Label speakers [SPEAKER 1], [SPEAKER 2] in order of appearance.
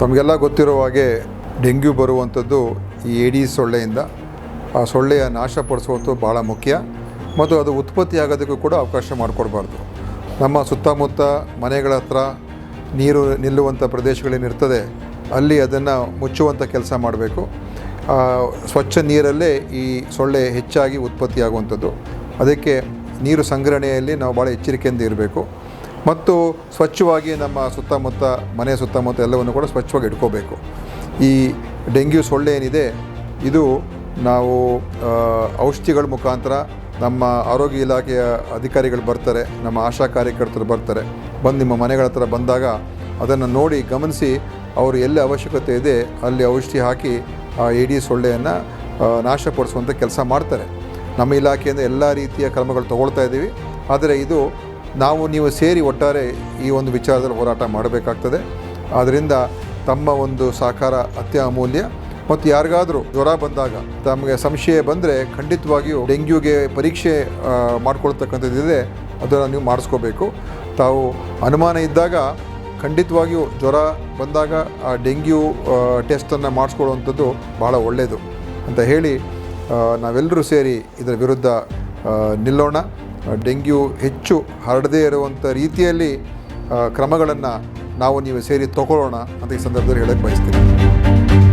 [SPEAKER 1] ತಮಗೆಲ್ಲ ಗೊತ್ತಿರೋ ಹಾಗೆ ಡೆಂಗ್ಯೂ ಬರುವಂಥದ್ದು ಈ ಏಡೀಸ್ ಸೊಳ್ಳೆಯಿಂದ. ಆ ಸೊಳ್ಳೆಯ ನಾಶಪಡಿಸುವುದು ಭಾಳ ಮುಖ್ಯ ಮತ್ತು ಅದು ಉತ್ಪತ್ತಿ ಆಗೋದಕ್ಕೂ ಕೂಡ ಅವಕಾಶ ಮಾಡಿಕೊಡ್ಬಾರ್ದು. ನಮ್ಮ ಸುತ್ತಮುತ್ತ ಮನೆಗಳ ಹತ್ರ ನೀರು ನಿಲ್ಲುವಂಥ ಪ್ರದೇಶಗಳೇನಿರ್ತದೆ ಅಲ್ಲಿ ಅದನ್ನು ಮುಚ್ಚುವಂಥ ಕೆಲಸ ಮಾಡಬೇಕು. ಸ್ವಚ್ಛ ನೀರಲ್ಲೇ ಈ ಸೊಳ್ಳೆ ಹೆಚ್ಚಾಗಿ ಉತ್ಪತ್ತಿಯಾಗುವಂಥದ್ದು. ಅದಕ್ಕೆ ನೀರು ಸಂಗ್ರಹಣೆಯಲ್ಲಿ ನಾವು ಭಾಳ ಎಚ್ಚರಿಕೆಯಿಂದ ಇರಬೇಕು ಮತ್ತು ಸ್ವಚ್ಛವಾಗಿ ನಮ್ಮ ಸುತ್ತಮುತ್ತ ಮನೆ ಸುತ್ತಮುತ್ತ ಎಲ್ಲವನ್ನು ಕೂಡ ಸ್ವಚ್ಛವಾಗಿ ಇಟ್ಕೋಬೇಕು. ಈ ಡೆಂಗ್ಯೂ ಸೊಳ್ಳೆ ಏನಿದೆ ಇದು ನಾವು ಔಷಧಿಗಳ ಮುಖಾಂತರ ನಮ್ಮ ಆರೋಗ್ಯ ಇಲಾಖೆಯ ಅಧಿಕಾರಿಗಳು ಬರ್ತಾರೆ, ನಮ್ಮ ಆಶಾ ಕಾರ್ಯಕರ್ತರು ಬರ್ತಾರೆ, ಬಂದು ನಿಮ್ಮ ಮನೆಗಳ ಹತ್ರ ಬಂದಾಗ ಅದನ್ನು ನೋಡಿ ಗಮನಿಸಿ ಅವರು ಎಲ್ಲಿ ಅವಶ್ಯಕತೆ ಇದೆ ಅಲ್ಲಿ ಔಷಧಿ ಹಾಕಿ ಆ ಏಡೀಸ್ ಸೊಳ್ಳೆಯನ್ನು ನಾಶಪಡಿಸುವಂಥ ಕೆಲಸ ಮಾಡ್ತಾರೆ. ನಮ್ಮ ಇಲಾಖೆಯಿಂದ ಎಲ್ಲ ರೀತಿಯ ಕ್ರಮಗಳು ತಗೊಳ್ತಾ ಇದ್ದೀವಿ. ಆದರೆ ಇದು ನೀವು ಸೇರಿ ಒಟ್ಟಾರೆ ಈ ಒಂದು ವಿಚಾರದಲ್ಲಿ ಹೋರಾಟ ಮಾಡಬೇಕಾಗ್ತದೆ. ಆದ್ದರಿಂದ ತಮ್ಮ ಒಂದು ಸಹಕಾರ ಅತ್ಯಮೂಲ್ಯ. ಮತ್ತು ಯಾರಿಗಾದರೂ ಜ್ವರ ಬಂದಾಗ ತಮಗೆ ಸಂಶಯ ಬಂದರೆ ಖಂಡಿತವಾಗಿಯೂ ಡೆಂಗ್ಯೂಗೆ ಪರೀಕ್ಷೆ ಮಾಡ್ಕೊಳ್ತಕ್ಕಂಥದ್ದಿದೆ, ಅದನ್ನು ನೀವು ಮಾಡಿಸ್ಕೋಬೇಕು. ತಾವು ಅನುಮಾನ ಇದ್ದಾಗ ಖಂಡಿತವಾಗಿಯೂ ಜ್ವರ ಬಂದಾಗ ಆ ಡೆಂಗ್ಯೂ ಟೆಸ್ಟನ್ನು ಮಾಡಿಸ್ಕೊಳ್ಳುವಂಥದ್ದು ಭಾಳ ಒಳ್ಳೆಯದು ಅಂತ ಹೇಳಿ ನಾವೆಲ್ಲರೂ ಸೇರಿ ಇದರ ವಿರುದ್ಧ ನಿಲ್ಲೋಣ. ಡೆಂಗ್ಯೂ ಹೆಚ್ಚು ಹರಡದೇ ಇರುವಂಥ ರೀತಿಯಲ್ಲಿ ಕ್ರಮಗಳನ್ನು ನೀವು ಸೇರಿ ತಗೊಳ್ಳೋಣ ಅಂತ ಈ ಸಂದರ್ಭದಲ್ಲಿ ಹೇಳಕ್ಕೆ ಬಯಸ್ತೀನಿ.